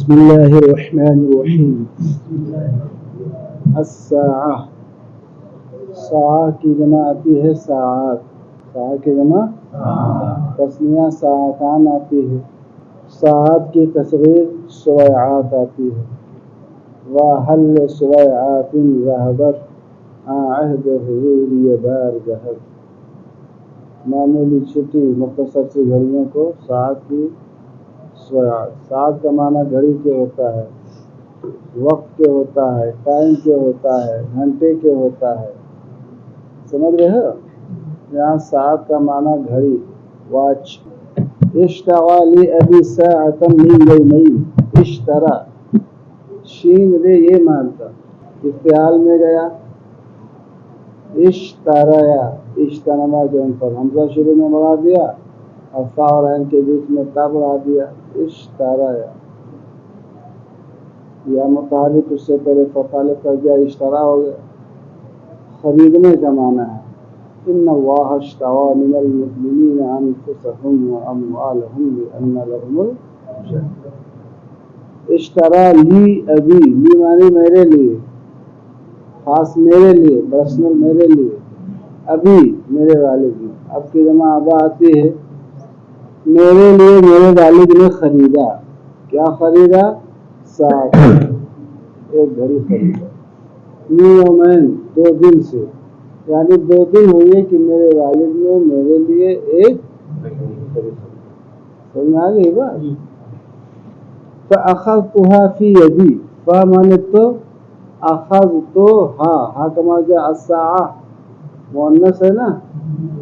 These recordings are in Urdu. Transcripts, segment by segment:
بسم الله الرحمن الرحیم. الساعہ، ساعہ کی جمع آتی ہے ساعات، ساعہ کی جمع تسنیہ ساعتان آتی ہے، ساعات کی تصغیر سویعات آتی ہے. وحل سویعات ذهبت عہد حضور بارگہر، معمولی چھٹی مختصر سی گھڑیوں کو ساعت کی سویعات. ساعت کا معنی گھڑی کے ہوتا ہے، وقت کے ہوتا ہے، ٹائم کے ہوتا ہے، گھنٹے کے ہوتا ہے. سمجھ رہے ہو؟ یہاں ساعت کا معنی گھڑی، واچ. اشترى لی ابی ساعة من یومین، اشترى شین دے یہ مانتا افتعال میں گیا. اشترایا، اشتنما جن پر حمزہ شروع میں بڑھا دیا اور فا اور عین کے بیچ میں تا بڑھا دیا. اشترایا یا متعلق اس سے پہلے فعال کر دیا، اشترا ہو گیا. خریدنے کا معنی ہے. ان اللہ اشترى من المؤمنین انفسهم واموالهم بان لهم الجنہ. اشترى لی ابی، لی معنی میرے لیے، خاص میرے لیے، پرسنل میرے لیے. ابھی میرے والد نے، اب کی جمع ابا آتی ہے. میرے لیے میرے والد نے خریدا. کیا خریدا؟ ساعت، ایک گھڑی خریدا. من یومین، 2 دن سے، یعنی 2 دن ہوئے کہ میرے والد نے میرے لیے ایک گھڑی خریدا. سمجھ میں آ گئی بات؟ فأخذتها في يدي، فمانے تو، اخذتها، ہا کما جا الساعہ مؤنث ہے نا،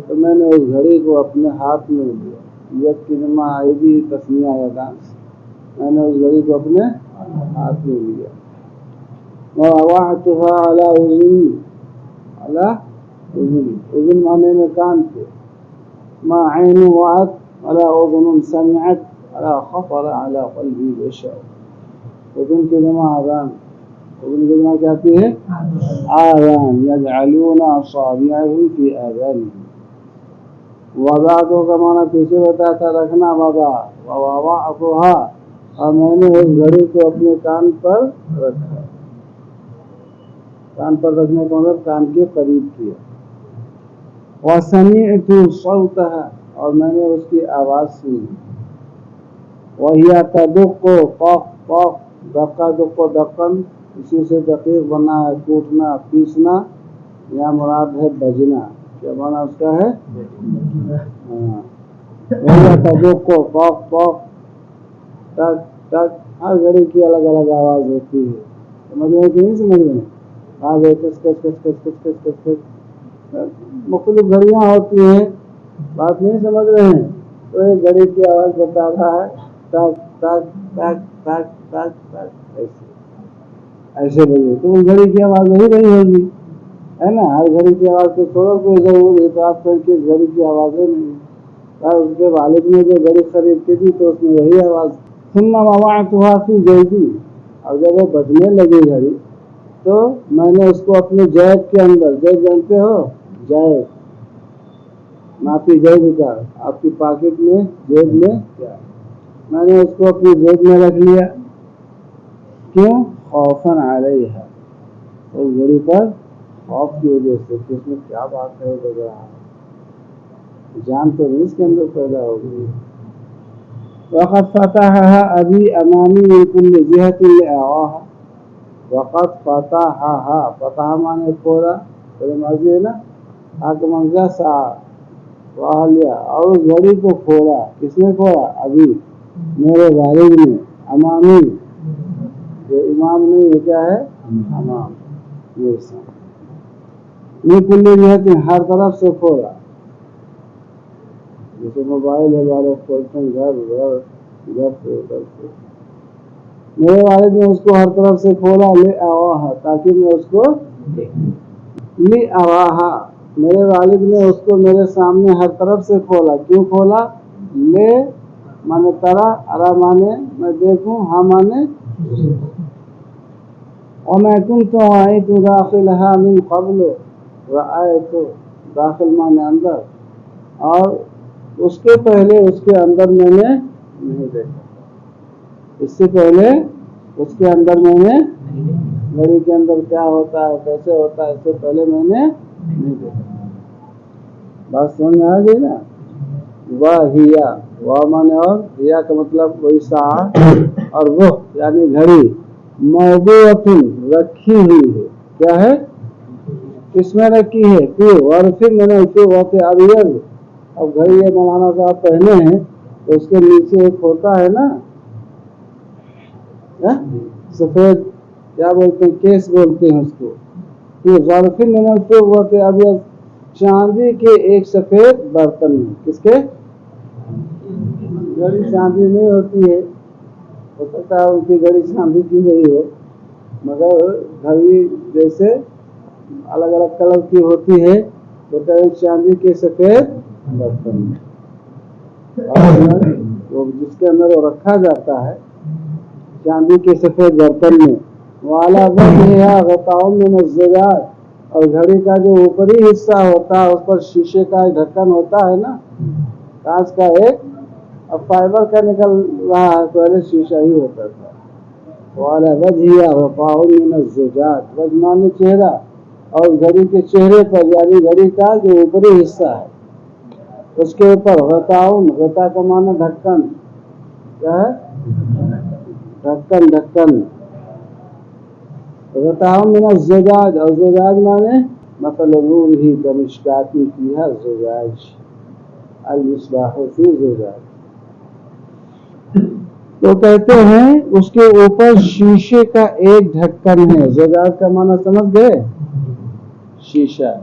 تو میں نے اس گھڑی کو اپنے ہاتھ میں لیا. ید کی جمع ایدی تسنیہ یدان، میں نے اس گھڑی کو اپنے ہاتھ میں لیا. ووضعتها على اذنی، على اذنی، اذن معنی میں کان تھے. ما عین وعت على اذن سمعت على خطر على قلبی بشر. اذن کی جمع آذان، اذن کی جمع کیا آتی ہے؟ آذان. یجعلون اصابعهم في آذانهم. وضعتو کا معنی پیچھے بتایا تھا، رکھنا. وضع، ووضعتها، اور میں نے اس گھڑی کو اپنے کان پر رکھا. کان پر رکھنے کا مطلب کان کے قریب کیا. وسمعت صوتها، اور میں نے اس کی آواز سنی. وهي تدق قق قق، دقا دق دقن، اسی سے دقیق بنا ہے، کوٹنا پیسنا. یا مراد ہے بجنا، کیا معنی اس کا ہے؟ وهي تدق قق قق، ٹک ٹک. ہر گھڑی کی الگ الگ آواز ہوتی ہے. سمجھ رہے کہ نہیں سمجھ رہے؟ آگے کس کس کس کس کس کس کس کس مختلف گھڑیاں ہوتی ہیں. بات نہیں سمجھ رہے ہیں؟ تو ایک گھڑی کی آواز بتا رہا ہے ٹک ٹک ٹک ٹک ٹک ٹک، ایسے بجے تو اس گھڑی کی آواز وہی رہی ہوگی، ہے نا. ہر گھڑی کی آواز کو چھوڑو کوئی ضرور ہے تو آپ کہیں کہ اس گھڑی کی آوازیں نہیں. اس کے والد نے جو گھڑی خرید کے دی تو اس میں وہی آواز. ثم وضعتها في جیبی، اور جب وہ بجنے لگی گھڑی تو میں نے اس کو اپنے جیب کے اندر، جیب جانتے ہو؟ جیب، معافی جیب کا، آپ کی پاکٹ میں، جیب میں کیا، میں نے اس کو اپنی جیب میں رکھ لیا. کیوں؟ خوفاً علیہا، اس گھڑی پر خوف کی وجہ سے کہ اس میں کیا بات ہے بج رہا ہے، جان تو نہیں اس کے اندر پیدا ہو گئی. وقد فتحها ابی امامی من کل جہت لأراها. وقت فتحها، فتح مانے کھولا، تو ماضی ہے نا. آکے منزہ سا لیا، اور اس گھڑی کو کھولا. کس نے کھولا؟ ابھی، میرے والد نے. امامی، یہ امام نہیں، یہ کیا ہے؟ امام. میرے سامنے. من کل جہت، ہر طرف سے کھولا. جیسے موبائل ہے، والے کھولتے ہیں گھر سے ادھر سے. میرے والد نے اس کو ہر طرف سے کھولا. لے آواہا، تاکہ میں اس کو لے آواہا، میرے والد نے اس کو میرے سامنے ہر طرف سے کھولا. کیوں کھولا؟ لے مانے ترا، ارا مانے میں دیکھوں، ہاں مانے. وما كنت رأيت داخلها من قبل، رأيت داخل مانے اندر، اور اس کے پہلے اس کے اندر میں نے نہیں دیکھا. اس سے پہلے اس کے اندر میں نے گھڑی کے اندر کیا ہوتا ہے کیسے ہوتا ہے اس سے پہلے میں نے نہیں دیکھا. بات سمجھ میں آ گئی نا. وَهِيَ وا مانے اور ہیا کا مطلب وہی ساعت اور وہ یعنی گھڑی موضوعۃ رکھی ہوئی ہے. کیا ہے؟ کس میں رکھی ہے؟ پھر ورفی میں نے اسے ہوتے ابیض. اب گھڑی یہ مولانا صاحب پہنے ہیں تو اس کے نیچے ایک ہوتا ہے نا سفید کیا بولتے ہیں کیس بولتے ہیں اس کو. پھر ورفی میں نے اسے ہوتے ابیض چاندی کے ایک سفید برتن میں. کس کے؟ گھڑی چاندی نہیں ہوتی ہے. ہو سکتا ہے ان کی گھڑی چاندی کی نہیں ہو مگر گھڑی جیسے الگ الگ کلر کی ہوتی ہے تو چاندی کے سفید برتن میں وہ جس کے اندر وہ رکھا جاتا ہے چاندی کے سفید برتن میں. والا غطاؤں میں الزجاج اور گھڑی کا جو اوپری حصہ ہوتا ہے اس پر شیشے کا ایک ڈھکن ہوتا ہے نا کانچ کا ایک. اب فائبر کا نکل رہا ہے پہلے شیشہ ہی ہوتا تھا. والا وجہ غطاؤں من الزجاج وجہ مانے چہرہ اور گھڑی کے چہرے پر یعنی گھڑی کا جو اوپری حصہ ہے اس کے اوپر غطاؤن غطا کا معنی ڈھکن. کیا ہے؟ ڈھکن. ڈھکن غطاؤن من الزجاج اور زجاج مانے مثل نورہ کمشکاۃ فیہا زجاج المصباح فی زجاج. تو کہتے ہیں اس کے اوپر شیشے کا ایک ڈھکن ہے. زجاج کا معنی سمجھ گئے؟ شیشہ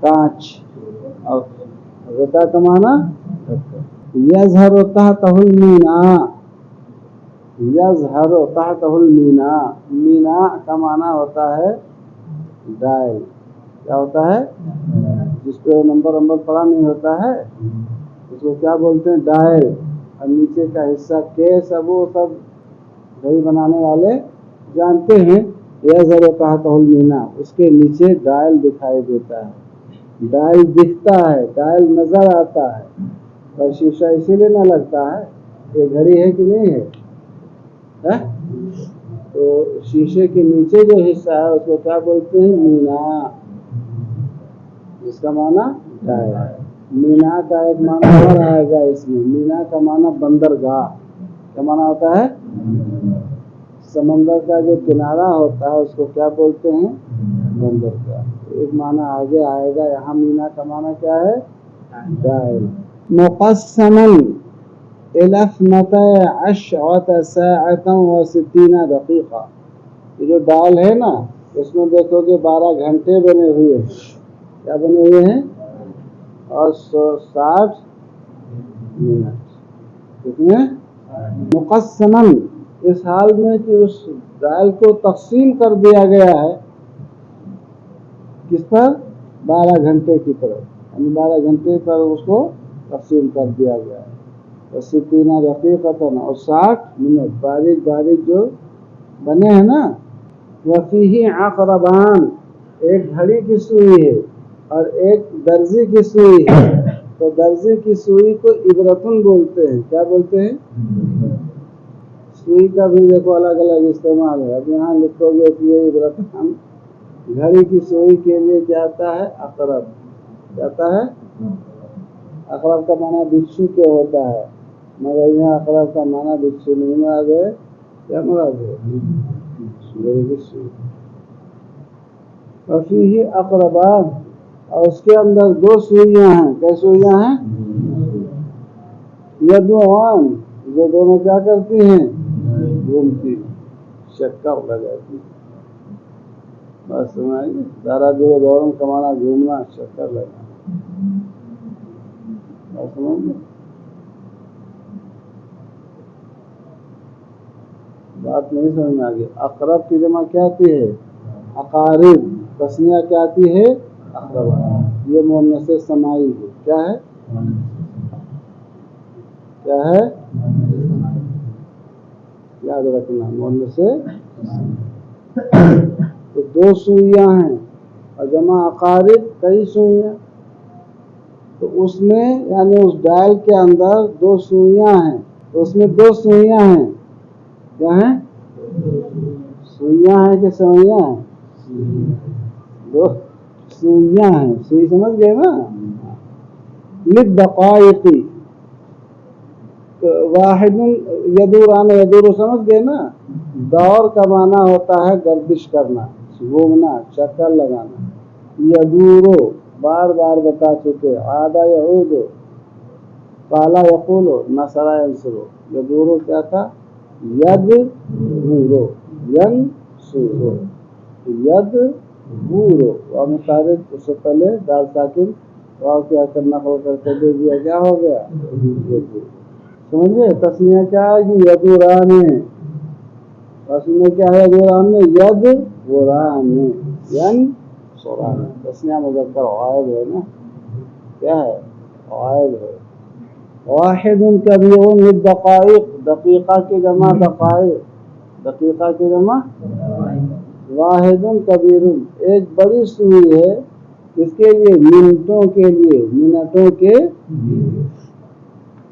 کانچ اور غطا کا معنی ڈھکن. یظہر تحتہ المینا. یظہر تحتہ المینا. مینا کا معنی ہوتا ہے ڈائل. کیا ہوتا ہے؟ جس پہ نمبر پڑا نہیں ہوتا ہے اس کو کیا بولتے ہیں؟ ڈائل. اور نیچے کا حصہ کیس اب وہ سب گھڑی بنانے والے جانتے ہیں. یظہر تحتہ المینا اس کے نیچے ڈائل دکھائی دیتا ہے. ڈائل دکھتا ہے ڈائل نظر آتا ہے اور شیشہ اسی لیے نہ لگتا ہے. یہ گھڑی ہے کہ نہیں ہے؟ تو شیشے کے نیچے جو حصہ ہے اس کو کیا بولتے ہیں؟ مینا. جس کا معنی ڈائل ہے. مینا کا ایک معنی اور آئے گا اس میں. مینا کا معنی بندرگاہ. کیا معنی ہوتا ہے؟ سمندر کا جو کنارہ ہوتا ہے اس کو کیا بولتے ہیں؟ بندرگاہ. ایک معنی آگے آئے گا. یہاں مینا کا معنی کیا ہے؟ ڈائل. مقسما الى 12 ساعة و60 دقیقہ. یہ جو ڈائل ہے نا اس میں دیکھو کہ 12 گھنٹے بنے ہوئے ہیں. کیا بنے ہوئے ہیں؟ اور 60 منٹ. کتنے؟ مقسما اس حال میں کہ اس ڈائل کو تقسیم کر دیا گیا ہے. کس پر؟ 12 گھنٹے کی طرف. یعنی 12 گھنٹے پر اس کو تقسیم کر دیا گیا ہے. 60 دقیقہ اور 60 منٹ. باریک باریک جو بنے ہیں نا. وفیہ عقربان ایک گھڑی کی سوئی ہے اور ایک درزی کی سوئی ہے. تو درزی کی سوئی کو عبرتن بولتے ہیں. کیا بولتے ہیں؟ سوئی کا بھی دیکھو الگ الگ استعمال ہے. اب یہاں لکھو گے کہ یہ عبرتن. گھڑی کی سوئی کے لیے کیا آتا ہے؟ عقرب. کیا آتا ہے؟ عقرب کا معنی بچھو کے ہوتا ہے مگر یہاں عقرب کا معنی بچھو نہیں مراد ہے. کیا مراد ہے؟ گھڑی کی سوئی. وفیہ عقربان اور اس کے اندر 2 سوئیاں ہیں. کیا سوئیاں ہیں؟ یدعان جو دونوں کیا کرتی ہیں؟ گھومتی. چکر لگاتی. بس سمجھائیے. دارا جو دوروں کمانا گھومنا چکر لگانا. بس سمجھئے. بات نہیں سمجھ میں آگئی. اقرب کی جمع کیا آتی ہے؟ اقارب. تسنیہ کیا آتی ہے؟ اقرب. یہ مؤنث سمائی ہے. کیا ہے؟ کیا ہے؟ یاد رکھنا مؤنث. تو 2 سوئیاں ہیں اور جمع اقارب کئی سوئیاں. تو اس میں یعنی اس ڈائل کے اندر 2 سوئیاں ہیں. تو اس میں 2 سوئیاں ہیں. کیا ہیں؟ سوئیاں ہیں کہ سوئیاں ہیں؟ دو سوئیاں ہیں، سوئی سمجھ گئے نا؟ للدقائق واحد یدوران، یدور سمجھ گئے نا؟ دور کا معنی ہوتا ہے گردش کرنا، گھومنا، چکر لگانا. یدورو بار بار بتا چکے. عادہ یعود، قالا یقولو، نصرہ ینصرو. یدورو کیا تھا؟ ید بورو، ین سورو، ید بورو. اور متعارف اس سے پہلے دال ساکن واو کیا کرنا ہو کر کے دے دیا، کیا ہو گیا؟ سمجھے؟ تسمیہ کیا ہے کہ یدوران، تسمیہ کیا ہے یدوران میں؟ ید وران، ین سوران. تسمیہ مذکر عائد ہے نا، کیا ہے؟ عائد ہے. واحد کبیر للدقائق، دقیقہ کی جمع دقائق، دقیقہ کی جمع. واحد کبیر ایک بڑی سوئی ہے، کس کے لیے؟ منٹوں کے لیے، منٹوں کے.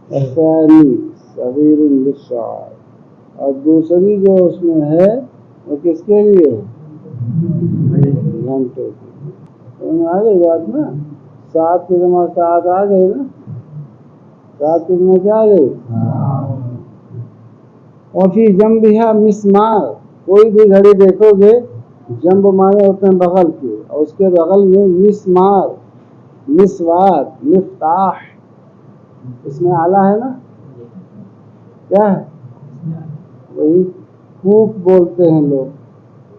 الثانی صغیر للشعر، اور دوسری جو اس میں ہے وہ کس کے لیے؟ گھنٹوں کے لیے. آ گئی بات نا؟ سات کی جمع سات آ گئی نا؟ سات کی جمع کیا آ گئی؟ اور فی جنبہا مسمار، کوئی بھی گھڑی دیکھو گے جنب مانے ہوتے ہیں بغل کے، اور اس کے بغل میں مسمار، مسوار، مفتاح. اس میں آلہ ہے نا، کیا ہے؟ وہی کوپ بولتے ہیں لوگ،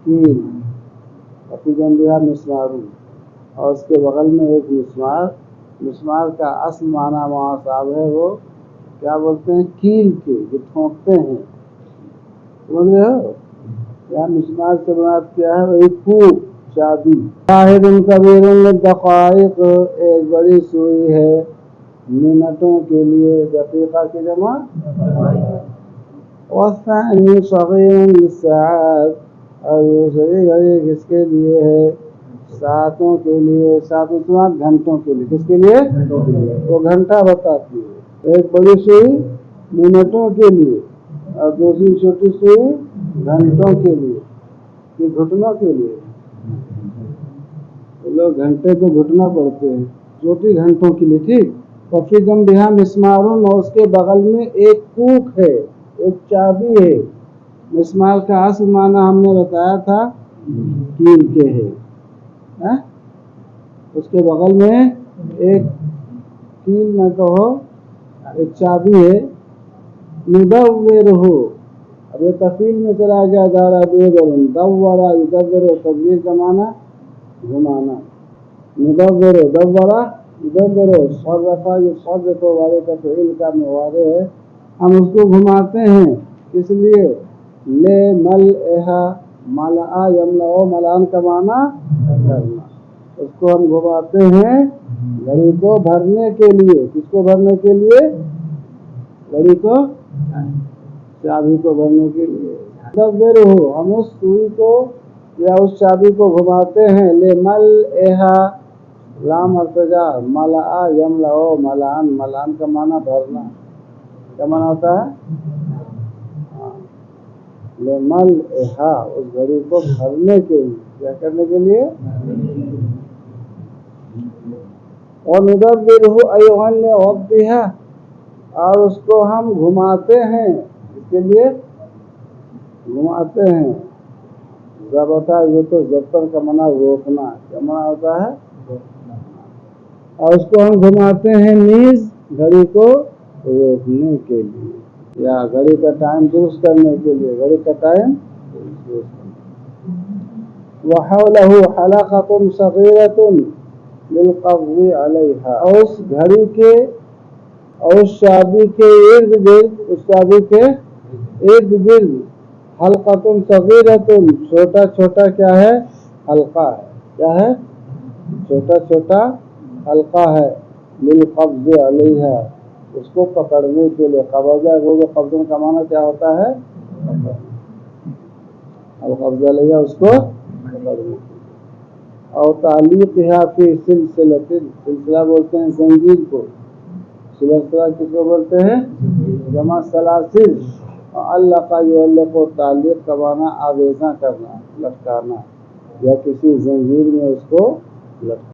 کیل. فی جنبہا مسمار، اور اس کے بغل میں ایک مسمار. مسمار کا اصل معنی وہاں صاحب ہے وہ کیا بولتے ہیں؟ کیل کے، جو ٹھونکتے ہیں. سمجھ رہے ہو؟ یہاں مسمار سے مراد کیا ہے؟ وہی کوپ، چابی. واحد کبیر للدقائق، ایک بڑی سوئی ہے منٹوں کے لیے، دقیقہ کی جمع. والثانی صغیر للساعات، اور دوسری گھڑی کس کے لیے ہے؟ ساعتوں کے لیے. ساعتوں کے بعد گھنٹوں کے لیے. کس کے لیے؟ وہ گھنٹہ بتاتی ہے. ایک بڑی سوئی منٹوں کے لیے، اور دوسری چھوٹی سوئی گھنٹوں کے لیے. یہ گھٹنوں کے لیے، لوگ گھنٹے کو گھٹنا پڑتے ہیں، چھوٹی گھنٹوں کے لیے. ٹھیک. وفی جنبہا مسمار، اور اس کے بغل میں ایک کوک ہے، ایک چابی ہے. مسمار کا اصل معنی ہم نے بتایا تھا کیل کے ہے. اس کے بغل میں ایک کیل نہ کہو، ایک چابی ہے. ندورہ، اب یہ تفصیل میں چلا گیا دارا دور. دورا یدبر، تدبیر کا معنی گھمانا. ندورہ، دورا یدبر، صرفا یصرف والے کا فعل کا موارے ہے. ہم اس کو گھماتے ہیں اس لیے لے ملئہا، ملآ یملأ، ملآن کا معنی بھرنا. اس کو ہم گھماتے ہیں گھڑی کو بھرنے کے لیے. کس کو بھرنے کے لیے؟ گھڑی کو، چابی کو بھرنے کے لیے. ندورہ، ہم اس سوئی کو یا اس چابی کو گھماتے ہیں. لے ملئہا، لام ارتجا، ملآ یملأ، ملآن، ملآن کا معنی بھرنا. کیا معنی ہوتا ہے؟ لملئہا، اس گھڑی کو بھرنے کے لیے. کیا کرنے کے لیے؟ اور ندورہ ایھا لعقدہا، اور اس کو ہم گھماتے ہیں اس کے لیے، گھماتے ہیں. ضبطہ، یہ تو ضبطن کا معنی روکنا. کیا معنی ہوتا ہے؟ اور اس کو ہم گھماتے ہیں نیز گھڑی کو روکنے کے لیے، یا گھڑی کا ٹائم درست کرنے کے لیے. گھڑی کا ٹائم درست کرنے. وحولہ حلقۃ صغیرۃ للقبض علیہا، اور اس گھڑی کے اور اس چابی کے ارد گرد، اس چابی کے ارد گرد حلقۃ صغیرۃ، چھوٹا چھوٹا کیا ہے؟ حلقہ ہے. کیا ہے؟ چھوٹا چھوٹا حلقہ ہے. للقبض علیہا، اس کو پکڑنے کے لیے. قبضہ، وہ جو قبضن کا معنی کیا ہوتا ہے؟ القبض علیہا، اس کو پکڑنے کے لیے. اور تعلیقہا فی سلسلۃ، سلسلہ بولتے ہیں زنجیر کو. سلسلہ کس کو بولتے ہیں؟ جمع سلاسل. علق یعلق و تعلق کا معنی آویزاں کرنا، لٹکانا، یا کسی زنجیر میں اس کو لٹکانا۔